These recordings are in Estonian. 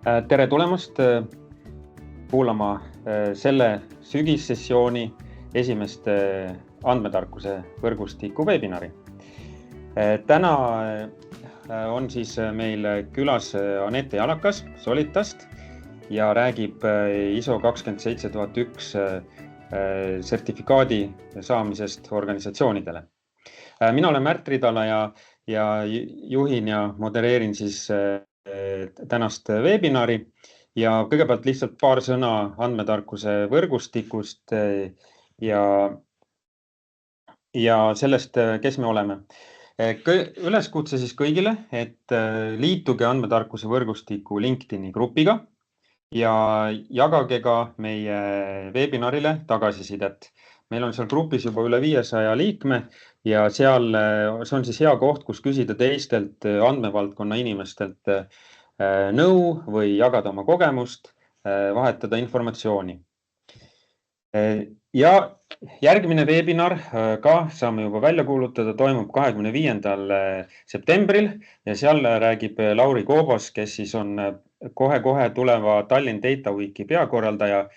Tere tulemast kuulama selle sügissessiooni esimest andmetarkuse võrgustiku webinari. Täna on siis meil külas Anette Jalakas Solitast ja räägib ISO 27001 sertifikaadi saamisest organisatsioonidele. Mina olen Märt Ridala ja juhin ja modereerin siis tänast webinari ja kõigepealt lihtsalt paar sõna andmetarkuse võrgustikust ja sellest, kes me oleme. Üleskutse siis kõigile, et liituge andmetarkuse võrgustiku LinkedIni grupiga ja jagage ka meie webinarile tagasisidet. Meil on seal grupis juba üle 500 liikme ja seal see on siis hea koht, kus küsida teistelt andmevaldkonna inimestelt nõu või jagada oma kogemust, vahetada informatsiooni. Ja järgmine webinar ka saame juba välja kuulutada, toimub 25. septembril ja seal räägib Lauri Koobos, kes siis on kohe tuleva Tallinn Data Weeki peakorraldaja,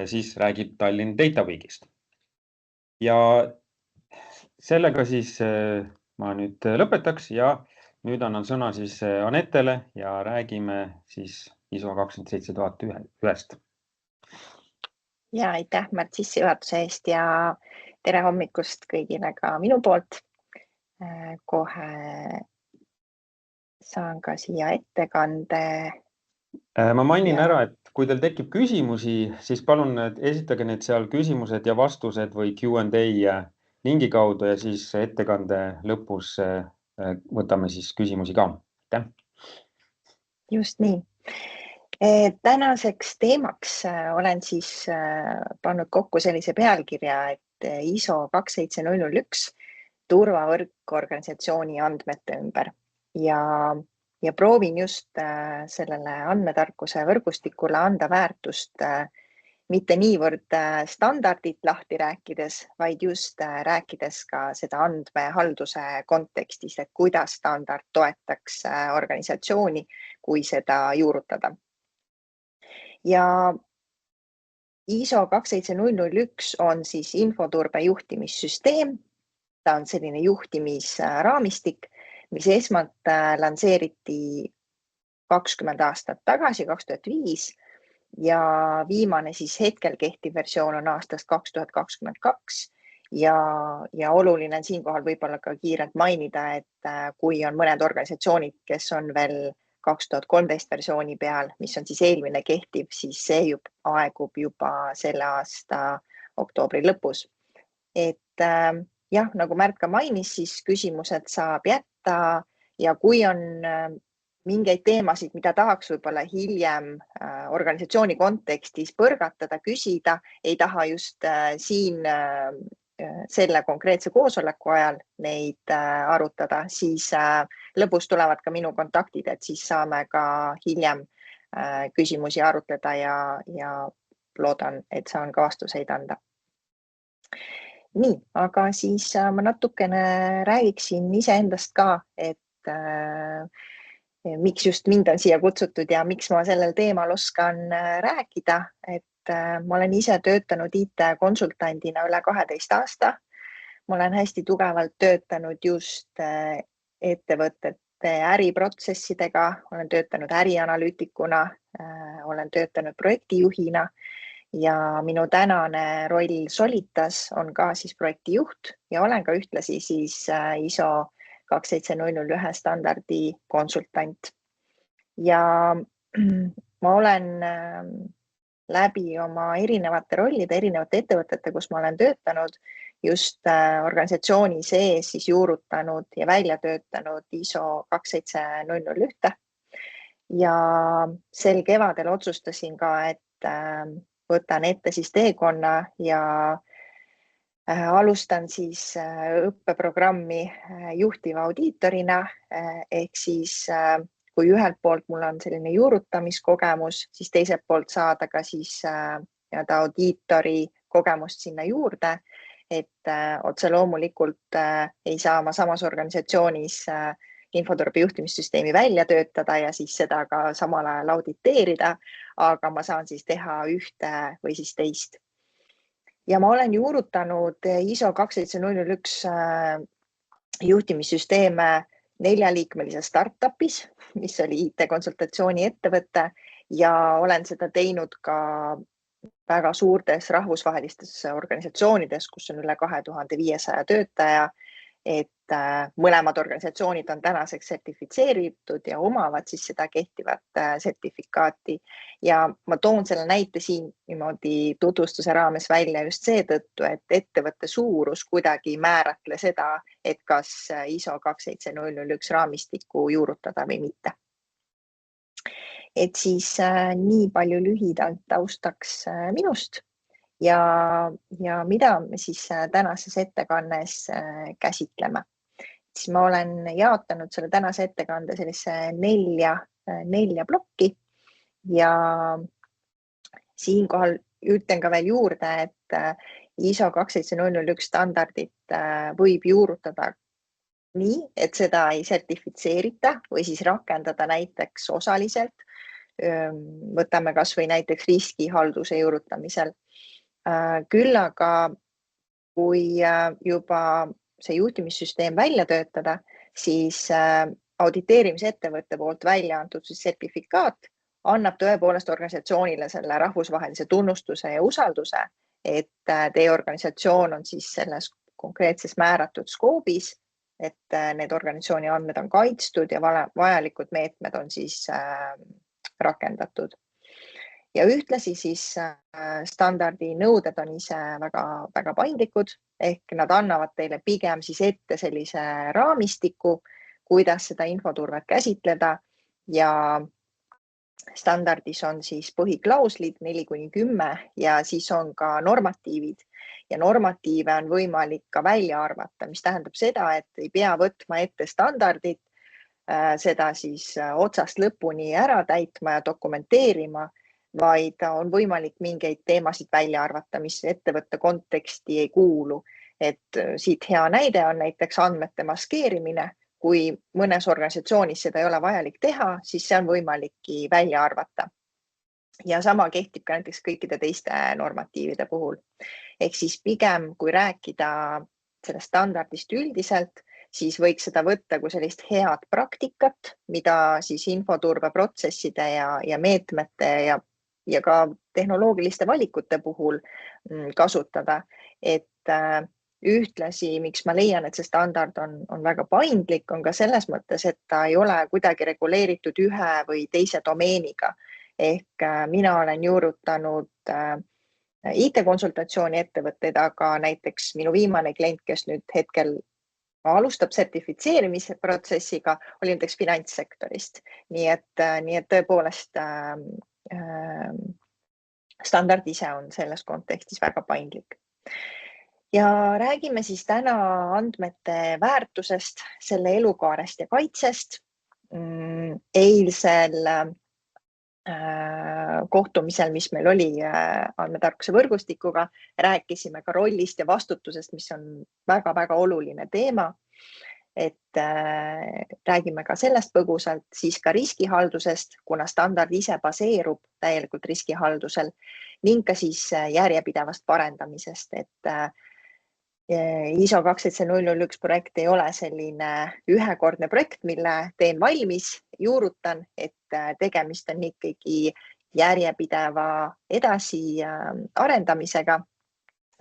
siis räägib Tallinn Data Weekist. Ja sellega siis ma nüüd lõpetaks ja nüüd annan sõna siis Anettele ja räägime siis ISO 27001. Ja aitäh Märt sissejuhatuse eest ja tere hommikust kõigile ka minu poolt. Kohe saan ka siia ettekande. Ma mainin ära, et kui teil tekib küsimusi, siis palun esitage need seal küsimused ja vastused või Q&A lingi kaudu ja siis ettekande lõpus võtame siis küsimusi ka. Just nii. Tänaseks teemaks olen siis pannud kokku sellise pealkirja, et ISO 27001 turvavõrk organisatsiooni andmete ümber ja proovin just sellele andmetarkuse võrgustikule anda väärtust mitte niivõrd standardit lahti rääkides, vaid just rääkides ka seda andmehalduse kontekstis, et kuidas standard toetaks organisatsiooni, kui seda juurutada. Ja ISO 27001 on siis infoturbe juhtimissüsteem. Ta on selline juhtimisraamistik, mis esmalt lansseeriti 20 aastat tagasi, 2005 ja viimane siis hetkel kehtiv versioon on aastast 2022 ja oluline siinkohal võib-olla ka kiirelt mainida, et kui on mõned organisatsioonid, kes on veel 2013 versiooni peal, mis on siis eelmine kehtiv, siis see aegub juba selle aasta oktoobri lõpus. Et jah, nagu Märt ka mainis, siis küsimused saab jätta ja kui on mingeid teemasid, mida tahaks võib-olla hiljem organisatsiooni kontekstis põrgatada, küsida, ei taha just siin selle konkreetse koosoleku ajal neid arutada, siis lõpus tulevad ka minu kontaktid, et siis saame ka hiljem küsimusi arutleda ja loodan, et saan ka vastuseid anda. Nii, aga siis ma natukene räägiksin iseendast ka, et miks just mind on siia kutsutud ja miks ma sellel teemal oskan rääkida. Et ma olen ise töötanud IT-konsultandina üle 12 aasta. Ma olen hästi tugevalt töötanud just ettevõtete äriprotsessidega, olen töötanud ärianalüütikuna, olen töötanud projektijuhina ja minu tänane roll Solitas on ka siis projektijuht ja olen ka ühtlasi siis ISO 27001 standardi konsultant. Ja ma olen läbi oma erinevate rollide, erinevate ettevõtete, kus ma olen töötanud, just organisatsiooni sees siis juurutanud ja välja töötanud ISO 27001. Ja sel kevadel otsustasin ka, et võtan ette siis teekonna ja alustan siis õppeprogrammi juhtiva audiitorina, ehk siis kui ühelt poolt mul on selline juurutamiskogemus, siis teiselt poolt saada ka siis audiitori kogemust sinna juurde, et otse loomulikult ei saa ma samas organisatsioonis infoturbe juhtimissüsteemi välja töötada ja siis seda ka samal ajal auditeerida, aga ma saan siis teha ühte või siis teist. Ja ma olen juurutanud ISO 27001 juhtimissüsteeme 4-liikmelises startupis, mis oli IT-konsultatsiooni ettevõte ja olen seda teinud ka väga suurtes rahvusvahelistes organisatsioonides, kus on üle 2500 töötaja, et mõlemad organisatsioonid on tänaseks sertifitseeritud ja omavad siis seda kehtivat sertifikaati. Ja ma toon selle näite siin niimoodi tutvustuse raames välja just seetõttu, et ettevõtte suurus kuidagi määratle seda, et kas ISO 27001 raamistikku juurutada või mitte. Et siis nii palju lühidalt taustaks minust ja mida me siis tänases ettekannes käsitleme. Siis ma olen jaotanud selle tänase ettekande sellise nelja plokki ja siinkohal ütlen ka veel juurde, et ISO 27001 standardit võib juurutada nii, et seda ei sertifitseerita või siis rakendada näiteks osaliselt. Võtame kas või näiteks riskihalduse juurutamisel. Küll aga kui juba see juhtimissüsteem välja töötada, siis auditeerimisettevõtte poolt välja antud sertifikaat annab tõepoolest organisatsioonile selle rahvusvahelise tunnustuse ja usalduse, et teie organisatsioon on siis selles konkreetses määratud skoobis, et need organisatsiooni andmed on kaitstud ja vajalikud meetmed on siis rakendatud. Ja ühtlasi siis standardi nõuded on ise väga paindlikud, ehk nad annavad teile pigem siis ette sellise raamistiku, kuidas seda infoturvet käsitleda ja standardis on siis põhiklauslid 4-10 ja siis on ka normatiivid ja normatiive on võimalik ka välja arvata, mis tähendab seda, et ei pea võtma ette standardit, seda siis otsast lõpuni ära täitma ja dokumenteerima, vaid on võimalik mingeid teemasid välja arvata, mis ettevõtte konteksti ei kuulu. Et siit hea näide on näiteks andmete maskeerimine. Kui mõnes organisatsioonis seda ei ole vajalik teha, siis see on võimalikki välja arvata. Ja sama kehtib ka näiteks kõikide teiste normatiivide puhul. Ehk siis pigem, kui rääkida sellest standardist üldiselt, siis võiks seda võtta kui sellist head praktikat, mida siis infoturbeprotsesside ja meetmete ja ka tehnoloogiliste valikute puhul kasutada. Et ühtlasi, miks ma leian, et see standard on väga paindlik, on ka selles mõttes, et ta ei ole kuidagi reguleeritud ühe või teise domeeniga. Ehk mina olen juurutanud IT-konsultatsiooni ettevõtteid, aga näiteks minu viimane klient, kes nüüd hetkel alustab sertifitseerimise protsessiga, oli näiteks finantssektorist. Nii et tõepoolest standard ise on selles kontekstis väga paindlik. Ja räägime siis täna andmete väärtusest, selle elukaarest ja kaitsest. Eilsel kohtumisel, mis meil oli andmetarkuse võrgustikuga, rääkisime ka rollist ja vastutusest, mis on väga-väga oluline teema. Et räägime ka sellest põgusalt, siis ka riskihaldusest, kuna standard ise baseerub täielikult riskihaldusel ning ka siis järjepidevast parendamisest, et ISO 27001 projekt ei ole selline ühekordne projekt, mille teen valmis, juurutan, et tegemist on ikkagi järjepideva edasi arendamisega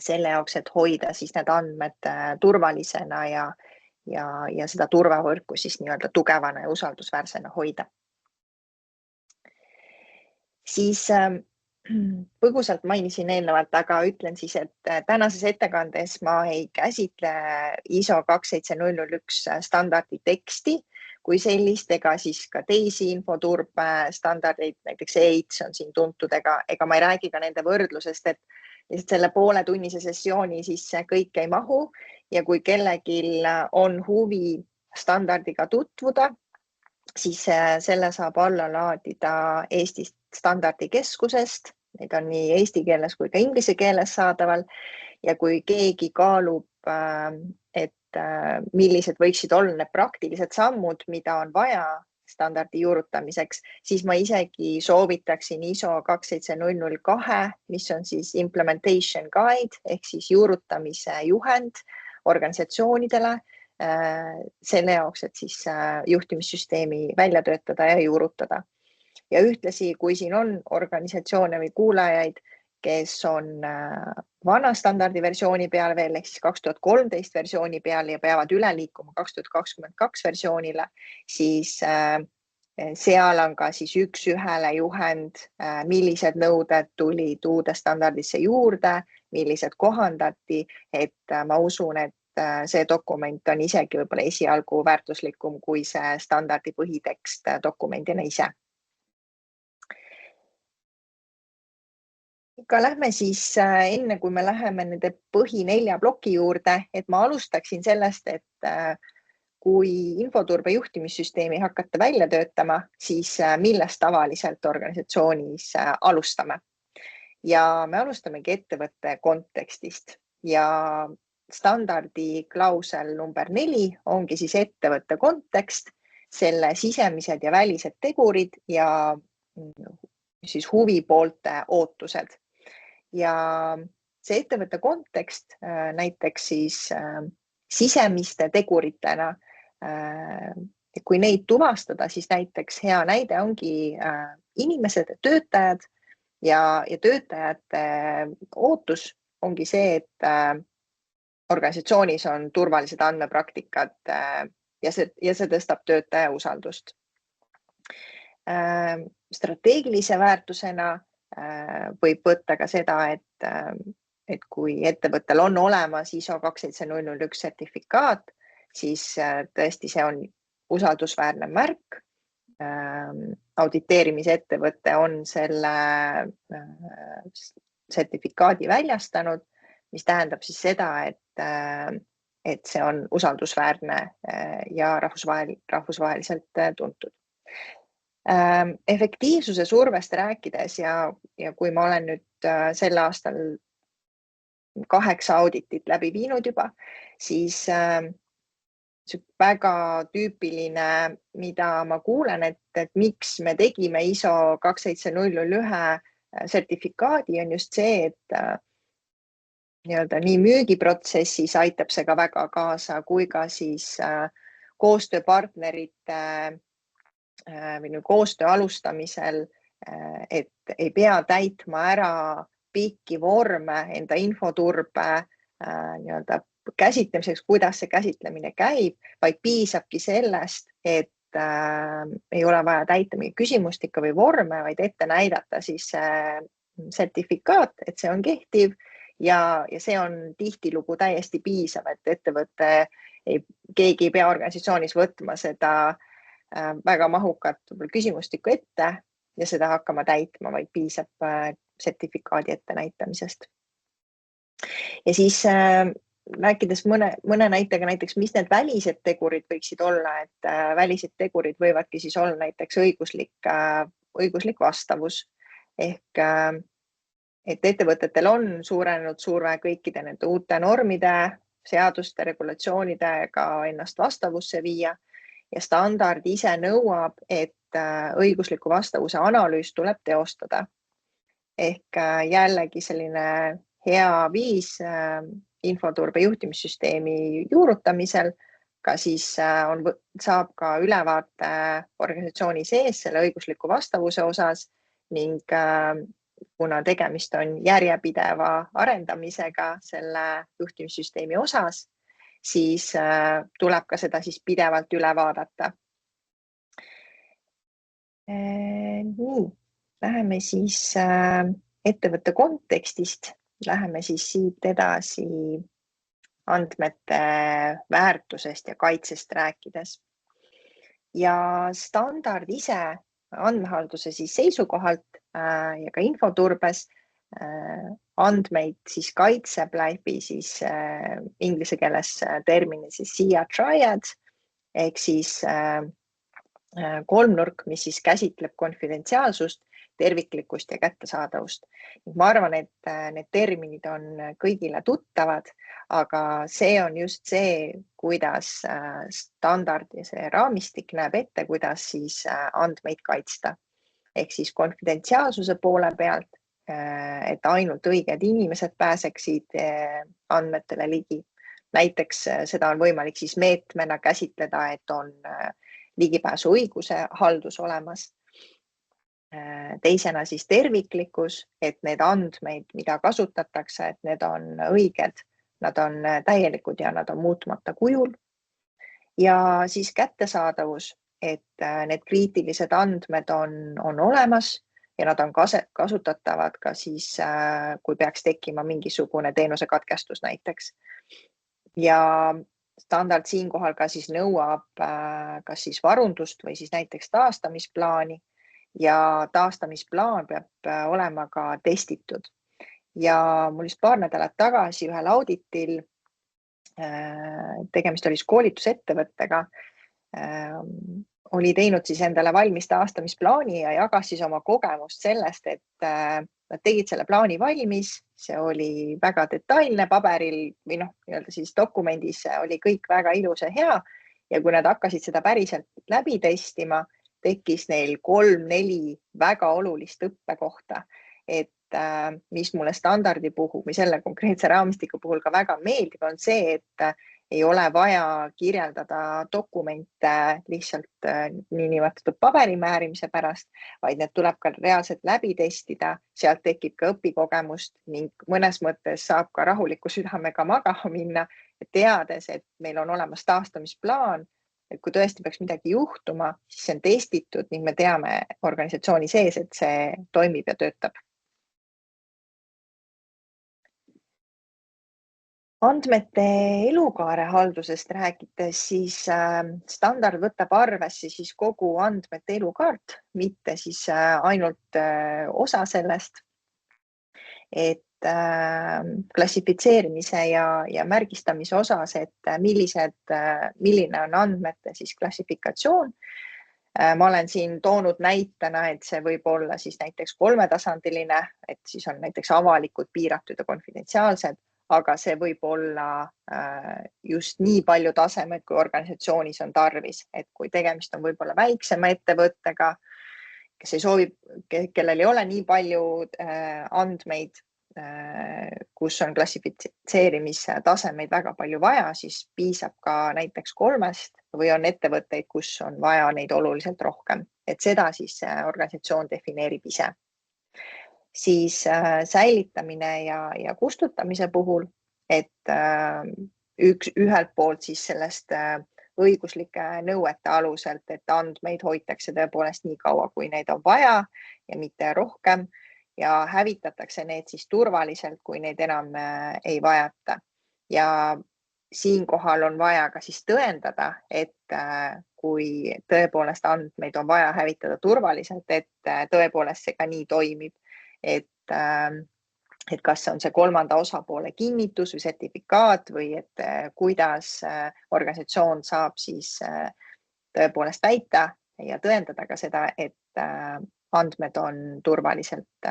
selle jaoks, et hoida siis need andmed turvalisena ja seda turvavõrku siis nii-öelda tugevana ja usaldusväärsena hoida. Siis põgusalt mainisin eelnevalt, aga ütlen siis, et tänases ettekandes ma ei käsitle ISO 27001 standardi teksti kui sellist, ega siis ka teisi infoturbe standardeid, näiteks EITS on siin tuntud, ega ma ei räägi ka nende võrdlusest, et lihtsalt selle pooletunnise sessiooni sisse kõik ei mahu ja kui kellelgi on huvi standardiga tutvuda, siis selle saab alla laadida Eesti standardikeskusest. Need on nii eesti keeles kui ka inglise keeles saadaval ja kui keegi kaalub, et millised võiksid olla need praktilised sammud, mida on vaja standardi juurutamiseks, siis ma isegi soovitaksin ISO 27002, mis on siis implementation guide ehk siis juurutamise juhend organisatsioonidele selle jaoks, et siis juhtimissüsteemi välja töötada ja juurutada. Ja ühtlasi, kui siin on organisatsioone või kuulajaid, kes on vana standardi versiooni peal veel, ehk siis 2013 versiooni peal ja peavad üle liikuma 2022 versioonile, siis seal on ka siis üks-ühele juhend, millised nõuded tulid uude standardisse juurde, millised kohandati, et ma usun, et see dokument on isegi võib-olla esialgu väärtuslikum kui see standardi põhitekst dokumendina ise. Ikka lähme siis enne, kui me läheme nende põhi 4 ploki juurde, et ma alustaksin sellest, et kui infoturbe juhtimissüsteemi hakata välja töötama, siis millest tavaliselt organisatsioonis alustame. Ja me alustamegi ettevõtte kontekstist ja standardi klausel number 4 ongi siis ettevõtte kontekst, selle sisemised ja välised tegurid ja siis huvipoolte ootused. Ja see ettevõtte kontekst näiteks siis sisemiste teguritena, kui neid tuvastada, siis näiteks hea näide ongi inimesed, töötajad ja töötajate ootus ongi see, et organisatsioonis on turvalised andmepraktikad ja see tõstab töötaja usaldust. Strateegilise väärtusena võib võtta ka seda, et kui ettevõttel on olemas ISO 27001 sertifikaat, siis tõesti see on usaldusväärne märk. Auditeerimise ettevõte on selle sertifikaadi väljastanud, mis tähendab siis seda, et see on usaldusväärne ja rahvusvaheliselt tuntud. Efektiivsuse survest rääkides ja kui ma olen nüüd sel aastal 8 auditit läbi viinud juba, siis väga tüüpiline, mida ma kuulen, et miks me tegime ISO 27001 sertifikaadi, on just see, et nii müügiprotsessis aitab see ka väga kaasa, kui ka siis koostööpartnerite või koostöö alustamisel, et ei pea täitma ära pikki vorme enda infoturbe käsitlemiseks, kuidas see käsitlemine käib, vaid piisabki sellest, et ei ole vaja täita mingi küsimustikku või vorme, vaid ette näidata siis sertifikaat, et see on kehtiv ja see on tihtilugu täiesti piisav, et ettevõte, keegi ei pea organisatsioonis võtma seda väga mahukat küsimustikku ette ja seda hakkama täitma, vaid piisab sertifikaadi ettenäitamisest. Ja siis rääkides mõne näitega, näiteks mis need välised tegurid võiksid olla, et välised tegurid võivadki siis olla näiteks õiguslik vastavus ehk et ettevõtetel on suurenenud surve kõikide nende uute normide, seaduste, regulatsioonidega ennast vastavusse viia ja standard ise nõuab, et õigusliku vastavuse analüüs tuleb teostada. Ehk jällegi selline hea viis infoturbe juhtimissüsteemi juurutamisel, ka siis saab ka ülevaate organisatsiooni sees selle õigusliku vastavuse osas ning kuna tegemist on järjepideva arendamisega selle juhtimissüsteemi osas, siis tuleb ka seda siis pidevalt üle vaadata. Nii, läheme siis ettevõtte kontekstist, läheme siis siit edasi andmete väärtusest ja kaitsest rääkides. Ja standard ise andmehalduse siis seisukohalt ja ka infoturbes andmeid siis kaitseb läbi siis inglise keeles termini siis SIA triad ehk siis kolmnurk, mis siis käsitleb konfidentsiaalsust, terviklikkust ja kättesaadavust. Ma arvan, et need terminid on kõigile tuttavad, aga see on just see, kuidas standard ja see raamistik näeb ette, kuidas siis andmeid kaitsta. Ehk siis konfidentsiaalsuse poole pealt, et ainult õiged inimesed pääseksid andmetele ligi. Näiteks seda on võimalik siis meetmena käsitleda, et on ligipääsu õiguse haldus olemas. Teisena siis terviklikkus, et need andmeid, mida kasutatakse, et need on õiged, nad on täielikud ja nad on muutmata kujul. Ja siis kättesaadavus, et need kriitilised andmed on olemas ja nad on kasutatavad ka siis, kui peaks tekkima mingisugune teenuse katkestus näiteks. Ja standard siinkohal ka siis nõuab kas siis varundust või siis näiteks taastamisplaani ja taastamisplaan peab olema ka testitud. Ja mul just paar nädalat tagasi ühel auditil, tegemist oli koolitusettevõttega, oli teinud siis endale valmis taastamisplaani ja jagas siis oma kogemust sellest, et nad tegid selle plaani valmis, see oli väga detailne paberil või nii-öelda siis dokumendis oli kõik väga ilus ja hea. Ja kui nad hakkasid seda päriselt läbi testima, tekkis neil 3-4 väga olulist õppekohta, et mis mulle standardi puhul või selle konkreetse raamistiku puhul ka väga meeldib, on see, et ei ole vaja kirjeldada dokumente lihtsalt niinimetatud paberimäärimise pärast, vaid need tuleb ka reaalselt läbi testida, sealt tekib ka õpikogemust ning mõnes mõttes saab ka rahuliku südamega magama minna, teades, et meil on olemas taastamisplaan, et kui tõesti peaks midagi juhtuma, siis see on testitud ning me teame organisatsiooni sees, et see toimib ja töötab. Andmete elukaare haldusest rääkides, siis standard võtab arvesse siis kogu andmete elukaart, mitte siis ainult osa sellest, et klassifitseerimise ja märgistamise osas, et milline on andmete siis klassifikatsioon. Ma olen siin toonud näitena, et see võib olla siis näiteks 3-tasandiline, et siis on näiteks avalikud, piiratud ja konfidentsiaalsed, aga see võib olla just nii palju tasemed, kui organisatsioonis on tarvis, et kui tegemist on võib-olla väiksema ettevõttega, kes ei soovi, kellel ei ole nii palju andmeid, kus on klassifitseerimise tasemeid väga palju vaja, siis piisab ka näiteks 3 või on ettevõtteid, kus on vaja neid oluliselt rohkem, et seda siis organisatsioon defineerib ise. Siis säilitamine ja kustutamise puhul, et ühelt poolt siis sellest õiguslike nõuete aluselt, et andmeid hoitakse tõepoolest nii kaua, kui neid on vaja ja mitte rohkem ja hävitatakse need siis turvaliselt, kui neid enam ei vajata. Ja siinkohal on vaja ka siis tõendada, et kui tõepoolest andmeid on vaja hävitada turvaliselt, et tõepoolest see ka nii toimib. Et kas on see 3. osapoole kinnitus või sertifikaat või et kuidas organisatsioon saab siis tõepoolest väita ja tõendada ka seda, et andmed on turvaliselt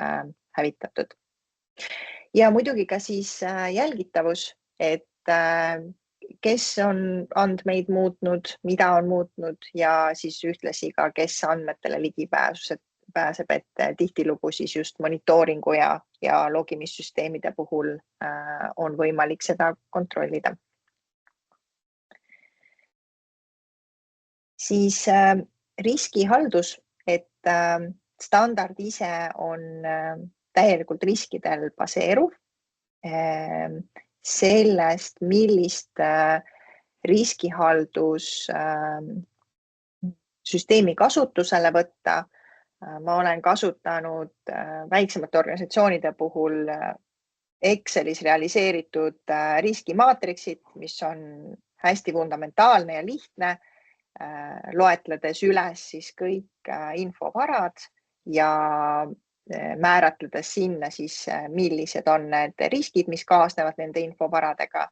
hävitatud. Ja muidugi ka siis jälgitavus, et kes on andmeid muutnud, mida on muutnud ja siis ühtlasi ka, kes andmetele ligipääseb, et tihtilugu siis just monitooringu ja logimissüsteemide puhul on võimalik seda kontrollida. Siis riskihaldus, et standard ise on täielikult riskidel baseeruv. Sellest, millist riskihaldus-süsteemi kasutusele võtta, ma olen kasutanud väiksemate organisatsioonide puhul Excelis realiseeritud riskimaatriksid, mis on hästi fundamentaalne ja lihtne, loetledes üles siis kõik infovarad ja määratledes sinna siis, millised on need riskid, mis kaasnevad nende infovaradega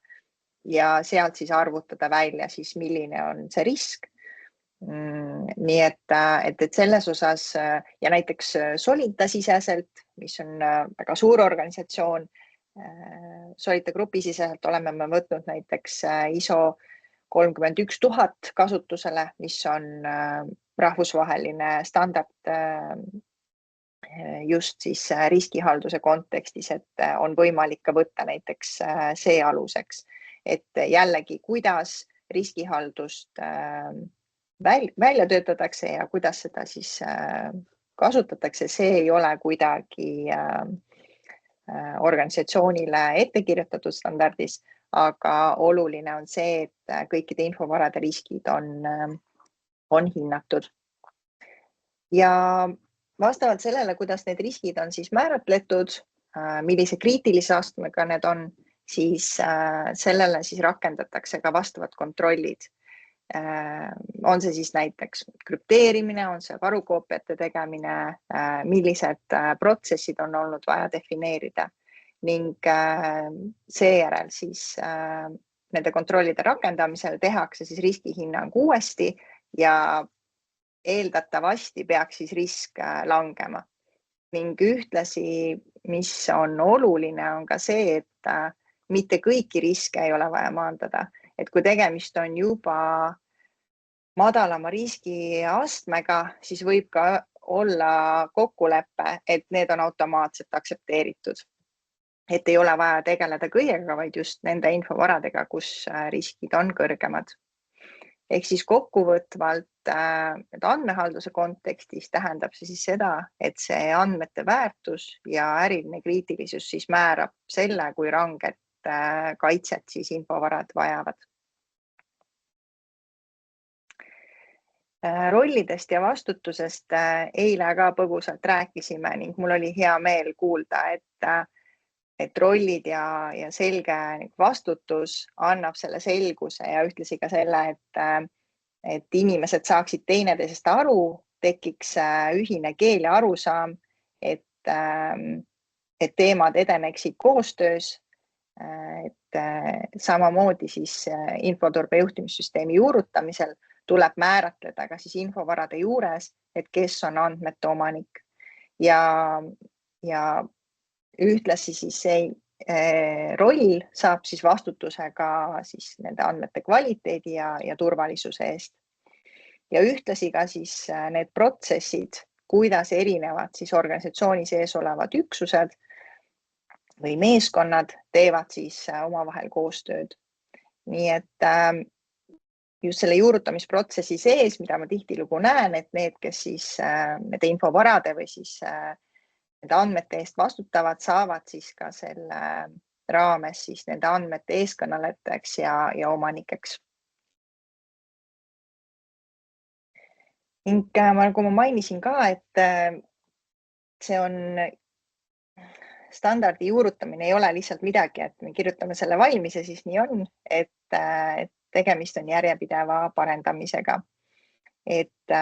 ja sealt siis arvutada välja siis, milline on see risk. Nii et selles osas ja näiteks Solita siseselt, mis on väga suur organisatsioon, Solita grupi siseselt oleme me võtnud näiteks ISO 31000 kasutusele, mis on rahvusvaheline standard just siis riskihalduse kontekstis, et on võimalik ka võtta näiteks see aluseks, et jällegi, kuidas riskihaldust välja töötatakse ja kuidas seda siis kasutatakse, see ei ole kuidagi organisatsioonile ette kirjutatud standardis, aga oluline on see, et kõikide infovarade riskid on hinnatud. Ja vastavalt sellele, kuidas need riskid on siis määratletud, millise kriitilise astmega need on, siis sellele siis rakendatakse ka vastavad kontrollid. On see siis näiteks krüpteerimine, on see varukoopiate tegemine, millised protsessid on olnud vaja defineerida ning seejärel siis nende kontrollide rakendamisel tehakse siis riskihinnang uuesti ja eeldatavasti peaks siis risk langema. Ning ühtlasi, mis on oluline, on ka see, et mitte kõiki riske ei ole vaja maandada. Et kui tegemist on juba madalama riskiastmega, siis võib ka olla kokkulepe, et need on automaatselt aktsepteeritud. Et ei ole vaja tegeleda kõigega, vaid just nende infovaradega, kus riskid on kõrgemad. Ehk siis kokkuvõtvalt andmehalduse kontekstis tähendab see siis seda, et see andmete väärtus ja äriline kriitilisus siis määrab selle, kui ranget kaitset siis infovarad vajavad. Rollidest ja vastutusest eile ka põgusalt rääkisime ning mul oli hea meel kuulda, et rollid ja selge vastutus annab selle selguse ja ühtlasi ka selle, et inimesed saaksid teineteisest aru, tekiks ühine keel ja arusaam, et teemad edeneksid koostöös. Et samamoodi siis infoturbe juhtimissüsteemi juurutamisel tuleb määratleda ka siis infovarade juures, et kes on andmete omanik ja ühtlasi siis see roll saab siis vastutuse ka siis nende andmete kvaliteedi ja turvalisuse eest. Ja ühtlasi ka siis need protsessid, kuidas erinevad siis organisatsiooni sees olevad üksused või meeskonnad teevad siis omavahel koostööd. Nii et just selle juurutamisprotsessi sees, mida ma tihtilugu näen, et need, kes siis nende infovarade või siis nende andmete eest vastutavad, saavad siis ka selle raames siis nende andmete eeskõnelejateks ja omanikeks. Ning nagu ma mainisin ka, et see on standardi juurutamine ei ole lihtsalt midagi, et me kirjutame selle valmis ja siis nii on, et tegemist on järjepideva parendamisega. Et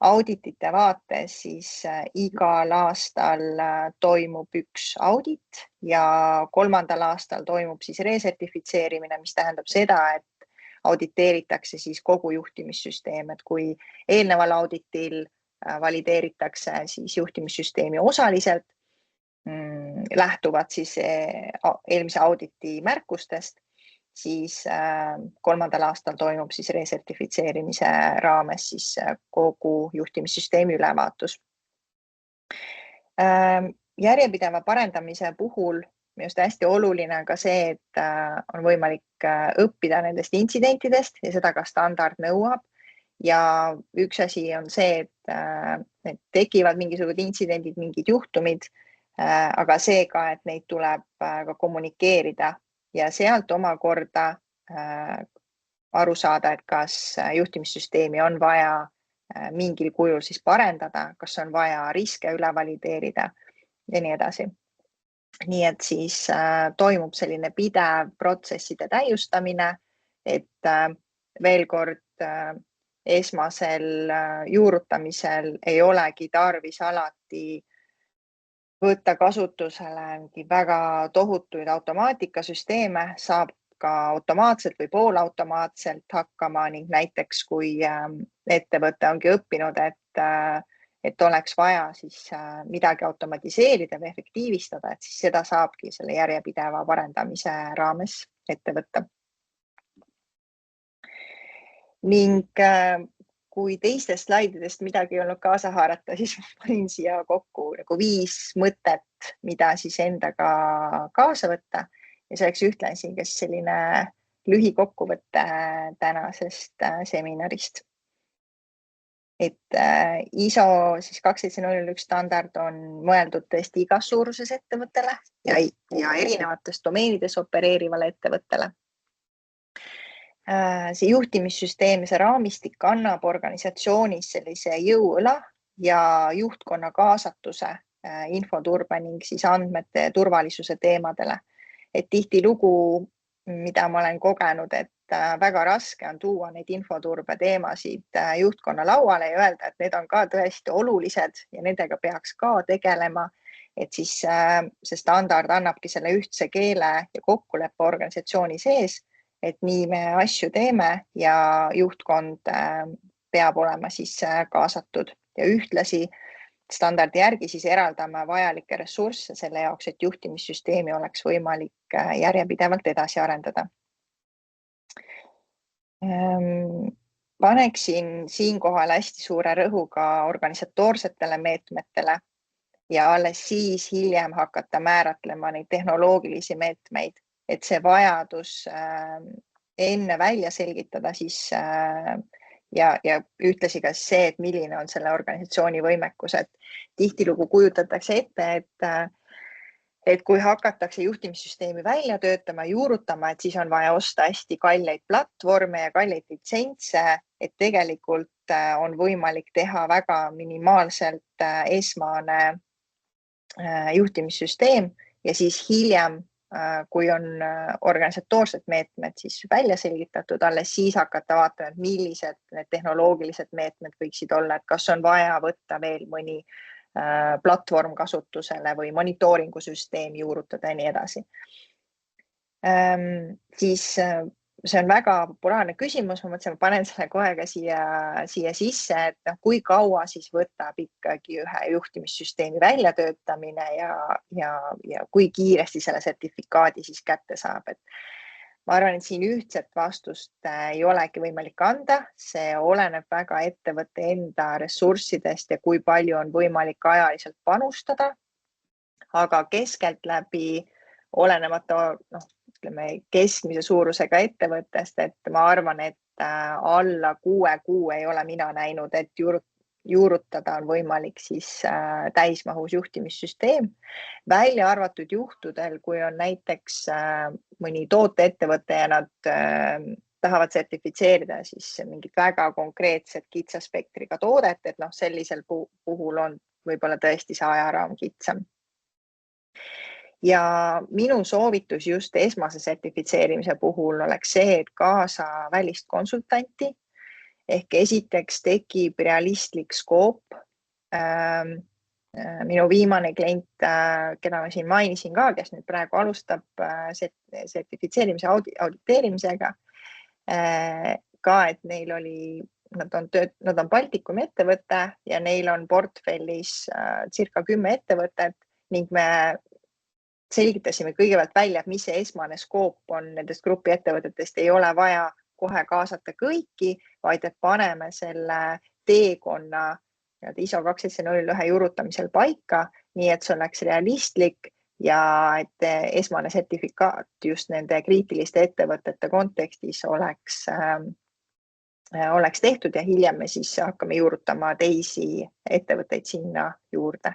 auditite vaates siis igal aastal toimub üks audit ja 3. aastal toimub siis resertifitseerimine, mis tähendab seda, et auditeeritakse siis kogu juhtimissüsteem, et kui eelneval auditil valideeritakse siis juhtimissüsteemi osaliselt, lähtuvad siis eelmise auditi märkustest, siis 3. aastal toimub siis resertifitseerimise raames siis kogu juhtimissüsteemi ülevaatus. Järjepideva parendamise puhul just hästi oluline ka see, et on võimalik õppida nendest intsidentidest ja seda ka standard nõuab. Ja üks asi on see, et tekivad mingisugused intsidendid, mingid juhtumid, aga see ka, et neid tuleb ka kommunikeerida ja sealt omakorda aru saada, et kas juhtimissüsteemi on vaja mingil kujul siis parendada, kas on vaja riske üle valideerida ja nii edasi. Nii et siis toimub selline pidev protsesside täiustamine, et veel kord esmasel juurutamisel ei olegi tarvis alati võtta kasutusele väga tohutuid automaatikasüsteeme, saab ka automaatselt või poolautomaatselt hakkama ning näiteks kui ettevõte ongi õppinud, et oleks vaja siis midagi automatiseerida või efektiivistada, et siis seda saabki selle järjepideva parendamise raames ette võtta. Ning kui teistest slaididest midagi ei olnud kaasa haarata, siis ma panin siia kokku nagu 5 mõtet, mida siis endaga kaasa võtta ja see oleks ühtlasi kes selline lühikokkuvõte tänasest seminarist. Et ISO siis 27001 standard on mõeldud tõesti igas suuruses ettevõttele ja erinevates domeenides opereerivale ettevõttele. See juhtimissüsteem ja see raamistik annab organisatsioonis sellise jõuõla ja juhtkonna kaasatuse infoturbe ning siis andmete turvalisuse teemadele. Et tihtilugu, mida ma olen kogenud, et väga raske on tuua neid infoturbe teemasid juhtkonna lauale ja öelda, et need on ka tõesti olulised ja nendega peaks ka tegelema. Et siis see standard annabki selle ühtse keele ja kokkuleppe organisatsiooni sees, et nii me asju teeme ja juhtkond peab olema siis kaasatud ja ühtlasi standardi järgi siis eraldame vajalikke ressursse selle jaoks, et juhtimissüsteemi oleks võimalik järjepidevalt edasi arendada. Paneksin siinkohal hästi suure rõhuga organisatoorsetele meetmetele ja alles siis hiljem hakata määratlema neid tehnoloogilisi meetmeid, et see vajadus enne välja selgitada siis ja ühtlasi ka see, et milline on selle organisatsiooni võimekus, et tihtilugu kujutatakse ette, et kui hakatakse juhtimissüsteemi välja töötama, juurutama, et siis on vaja osta hästi kalleid platvorme ja kalleid litsentse, et tegelikult on võimalik teha väga minimaalselt esmane juhtimissüsteem ja siis hiljem, kui on organisatoorsed meetmed siis välja selgitatud, alles siis hakata vaatama, et millised need tehnoloogilised meetmed võiksid olla, et kas on vaja võtta veel mõni platvorm kasutusele või monitooringusüsteem juurutada ja nii edasi. Siis see on väga populaarne küsimus, ma mõtlesin, ma panen selle kohe ka siia sisse, et kui kaua siis võtab ikkagi ühe juhtimissüsteemi väljatöötamine ja kui kiiresti selle sertifikaadi siis kätte saab. Et ma arvan, et siin ühtset vastust ei olegi võimalik anda, see oleneb väga ettevõtte enda ressurssidest ja kui palju on võimalik ajaliselt panustada, aga keskeltläbi olenemata keskmise suurusega ettevõttest, et ma arvan, et alla 6 kuu ei ole mina näinud, et juurutada on võimalik siis täismahus juhtimissüsteem, välja arvatud juhtudel, kui on näiteks mõni tooteettevõte ja nad tahavad sertifitseerida siis mingit väga konkreetset kitsaspektriga toodet, et sellisel puhul on võib-olla tõesti see ajaraam kitsam. Ja minu soovitus just esmase sertifitseerimise puhul oleks see, et kaasa välist konsultanti ehk esiteks tekib realistlik skoop. Minu viimane klient, keda ma siin mainisin ka, kes nüüd praegu alustab sertifitseerimise auditeerimisega, ka, et neil oli, nad on Baltikumi ettevõte ja neil on portfellis circa 10 ettevõtet ning me selgitasime kõigepealt välja, et mis see esmane skoop on nendest grupi ettevõtetest, ei ole vaja kohe kaasata kõiki, vaid et paneme selle teekonna ISO 27001 juurutamisel paika, nii et see oleks realistlik ja et esmane sertifikaat just nende kriitiliste ettevõtete kontekstis oleks tehtud ja hiljem me siis hakkame juurutama teisi ettevõtteid sinna juurde.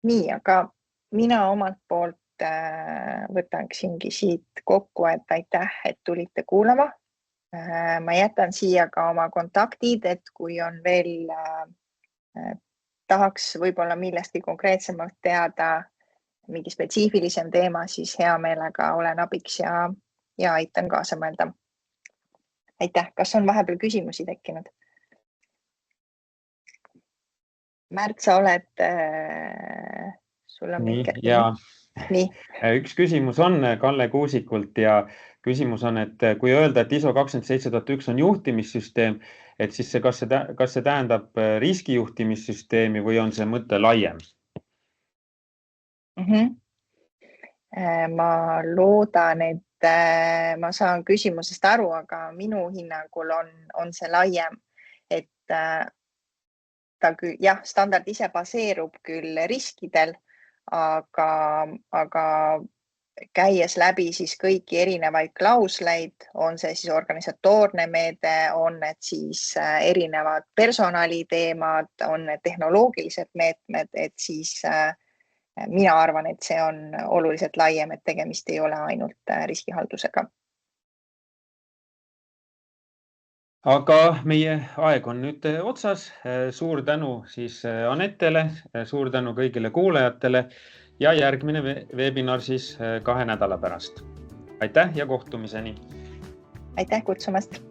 Nii, aga mina omalt poolt võtangi siit kokku, et aitäh, et tulite kuulama. Ma jätan siia ka oma kontaktid, et kui on veel tahaks võib-olla millestki konkreetsemalt teada mingi spetsiifilisem teema, siis hea meelega olen abiks ja aitan kaasa mõelda. Aitäh, kas on vahepeal küsimusi tekkinud? Märt, sa oled sul on Nii, mingi ja Nii. Üks küsimus on Kalle Kuusikult ja küsimus on, et kui öelda, et ISO 27001 on juhtimissüsteem, et siis kas see tähendab riskijuhtimissüsteemi või on see mõte laiem? Ma loodan, et ma saan küsimusest aru, aga minu hinnangul on see laiem, et ta küll, jah, standard ise baseerub küll riskidel, aga käies läbi siis kõiki erinevaid klausleid, on see siis organisatoorne meede, on need siis erinevad personaliteemad, on need tehnoloogilised meetmed, et siis mina arvan, et see on oluliselt laiem, et tegemist ei ole ainult riskihaldusega. Aga meie aeg on nüüd otsas. Suur tänu siis Anettele, suur tänu kõigile kuulajatele ja järgmine webinar siis 2 nädala pärast. Aitäh ja kohtumiseni! Aitäh kutsumast!